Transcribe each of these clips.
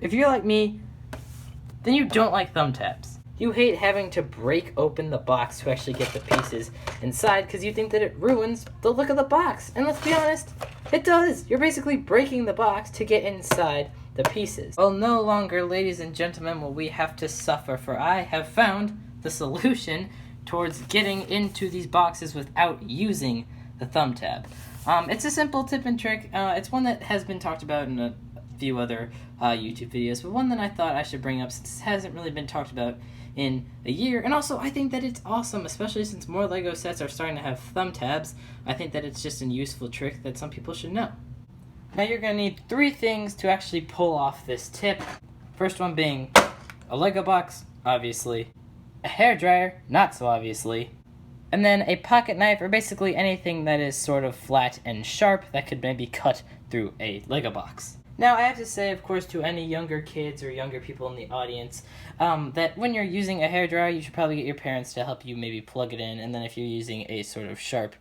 If you're like me, then you don't like thumb tabs. You hate having to break open the box to actually get the pieces inside because you think that it ruins the look of the box. And let's be honest, it does. You're basically breaking the box to get inside the pieces. Well, no longer, ladies and gentlemen, will we have to suffer, for I have found the solution towards getting into these boxes without using the thumb tab. It's a simple tip and trick. It's one that has been talked about in a few other YouTube videos, but one that I thought I should bring up since it hasn't really been talked about in a year. And also, I think that it's awesome, especially since more Lego sets are starting to have thumb tabs. I think that it's just a useful trick that some people should know. Now you're going to need 3 things to actually pull off this tip. First one being a Lego box, obviously, a hairdryer, not so obviously, and then a pocket knife, or basically anything that is sort of flat and sharp that could maybe cut through a Lego box. Now, I have to say, of course, to any younger kids or younger people in the audience, that when you're using a hairdryer, you should probably get your parents to help you maybe plug it in, and then if you're using a sort of sharp,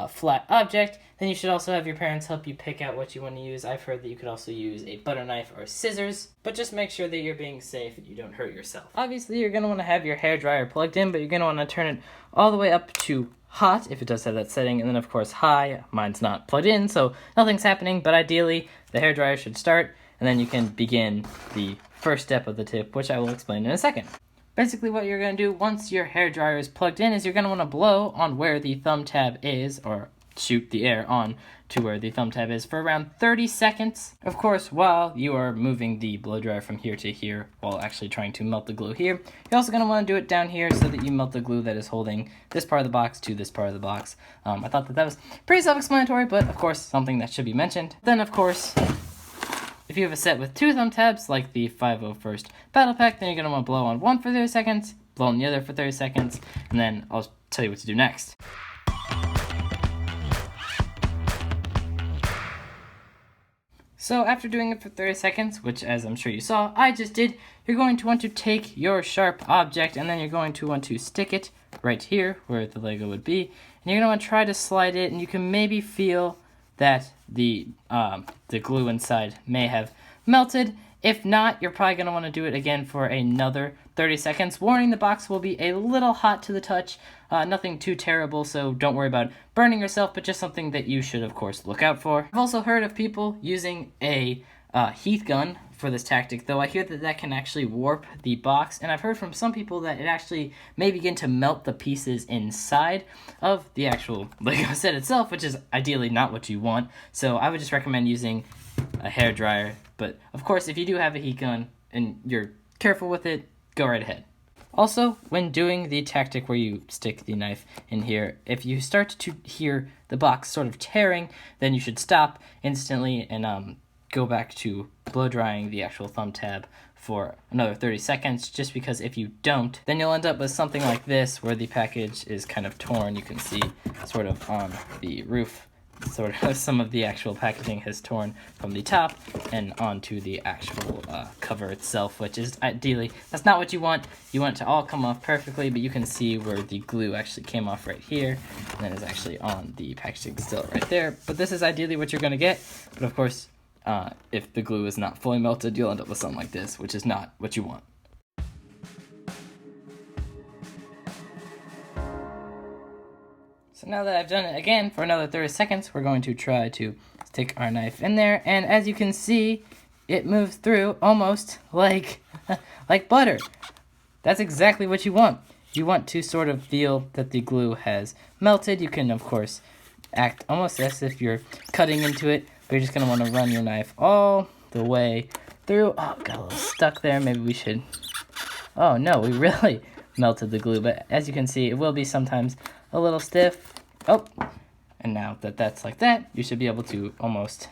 flat object, then you should also have your parents help you pick out what you want to use. I've heard that you could also use a butter knife or scissors, but just make sure that you're being safe and you don't hurt yourself. Obviously, you're going to want to have your hairdryer plugged in, but you're going to want to turn it all the way up to hot, if it does have that setting, and then of course high. Mine's not plugged in, so nothing's happening, but ideally the hairdryer should start, and then you can begin the first step of the tip, which I will explain in a second. Basically what you're going to do once your hairdryer is plugged in is you're going to want to blow on where the thumb tab is, or shoot the air on to where the thumb tab is for around 30 seconds. Of course, while you are moving the blow dryer from here to here while actually trying to melt the glue here, you're also going to want to do it down here so that you melt the glue that is holding this part of the box to this part of the box. I thought that was pretty self-explanatory, but of course something that should be mentioned. Then of course, if you have a set with 2 thumb tabs, like the 501st Battle Pack, then you're going to want to blow on one for 30 seconds, blow on the other for 30 seconds, and then I'll tell you what to do next. So after doing it for 30 seconds, which as I'm sure you saw, I just did, you're going to want to take your sharp object and then you're going to want to stick it right here where the Lego would be. And you're going to want to try to slide it, and you can maybe feel that the glue inside may have melted. If not, you're probably going to want to do it again for another 30 seconds. Warning, the box will be a little hot to the touch. Nothing too terrible, so don't worry about burning yourself, but just something that you should, of course, look out for. I've also heard of people using a heat gun for this tactic, though I hear that that can actually warp the box, and I've heard from some people that it actually may begin to melt the pieces inside of the actual Lego set itself, which is ideally not what you want. So I would just recommend using a hairdryer, but of course if you do have a heat gun and you're careful with it, go right ahead. Also, when doing the tactic where you stick the knife in here, if you start to hear the box sort of tearing, then you should stop instantly and go back to blow drying the actual thumb tab for another 30 seconds, just because if you don't, then you'll end up with something like this where the package is kind of torn. You can see sort of on the roof, sort of some of the actual packaging has torn from the top and onto the actual cover itself, which is ideally, that's not what you want. You want it to all come off perfectly, but you can see where the glue actually came off right here, and then is actually on the packaging still right there. But this is ideally what you're going to get, but of course, if the glue is not fully melted, you'll end up with something like this, which is not what you want. So now that I've done it again for another 30 seconds, we're going to try to stick our knife in there, and as you can see, it moves through almost like butter. That's exactly what you want. You want to sort of feel that the glue has melted. You can, of course, act almost as if you're cutting into it, but you're just going to want to run your knife all the way through. Oh, got a little stuck there. Maybe we should... Oh, no, we really melted the glue, but as you can see, it will be sometimes a little stiff. Oh, and now that that's like that, you should be able to almost...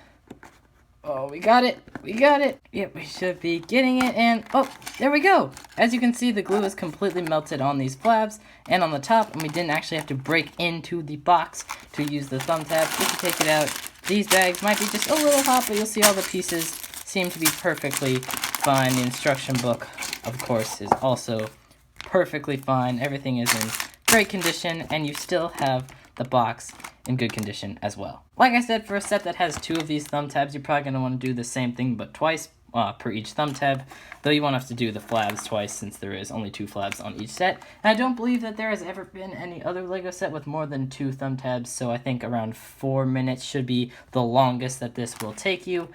Oh, we got it. We got it. Yep, we should be getting it, and oh, there we go. As you can see, the glue is completely melted on these flabs and on the top, and we didn't actually have to break into the box to use the thumb tab. If you take it out, these bags might be just a little hot, but you'll see all the pieces seem to be perfectly fine. The instruction book, of course, is also perfectly fine. Everything is in great condition, and you still have the box in good condition as well. Like I said, for a set that has 2 of these thumb tabs, you're probably going to want to do the same thing but twice. per each thumb tab, though you won't have to do the flabs twice since there is only 2 flabs on each set. And I don't believe that there has ever been any other Lego set with more than 2 thumb tabs, so I think around 4 minutes should be the longest that this will take you.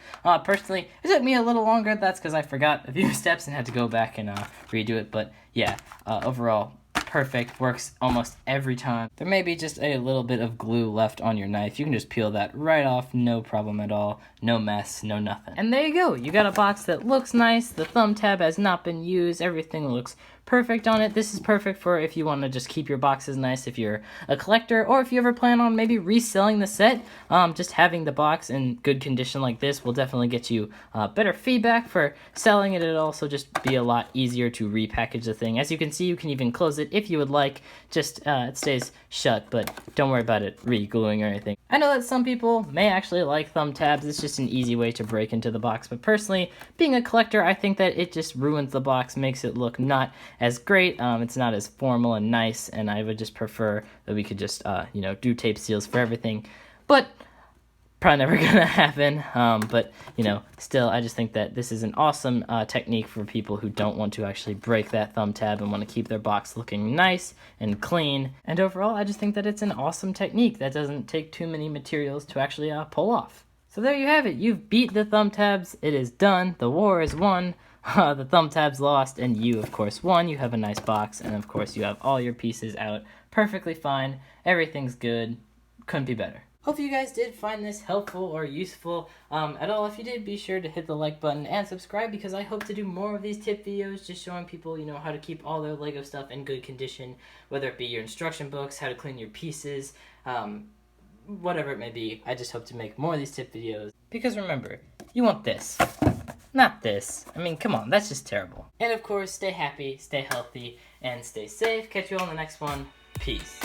Personally, it took me a little longer. That's because I forgot a few steps and had to go back and redo it, but yeah, overall, perfect, works almost every time. There may be just a little bit of glue left on your knife. You can just peel that right off, no problem at all, no mess, no nothing. And there you go, you got a box that looks nice, the thumb tab has not been used, everything looks perfect on it. This is perfect for if you want to just keep your boxes nice if you're a collector, or if you ever plan on maybe reselling the set. Just having the box in good condition like this will definitely get you better feedback for selling it. It'll also just be a lot easier to repackage the thing. As you can see, you can even close it if you would like. Just it stays shut, but don't worry about it re-gluing or anything. I know that some people may actually like thumb tabs. It's just an easy way to break into the box, but personally, being a collector, I think that it just ruins the box, makes it look not as great. It's not as formal and nice, and I would just prefer that we could just do tape seals for everything, but probably never gonna happen. But still, I just think that this is an awesome technique for people who don't want to actually break that thumb tab and want to keep their box looking nice and clean. And overall, I just think that it's an awesome technique that doesn't take too many materials to actually pull off. So there you have it. You've beat the thumb tabs. It is done. The war is won. The thumb tabs lost, and you, of course, won. You have a nice box, and of course, you have all your pieces out perfectly fine. Everything's good. Couldn't be better. Hope you guys did find this helpful or useful at all. If you did, be sure to hit the like button and subscribe, because I hope to do more of these tip videos just showing people, how to keep all their Lego stuff in good condition, whether it be your instruction books, how to clean your pieces, whatever it may be. I just hope to make more of these tip videos, because remember, you want this, not this. I mean, come on, that's just terrible. And of course, stay happy, stay healthy, and stay safe. Catch you all in the next one. Peace.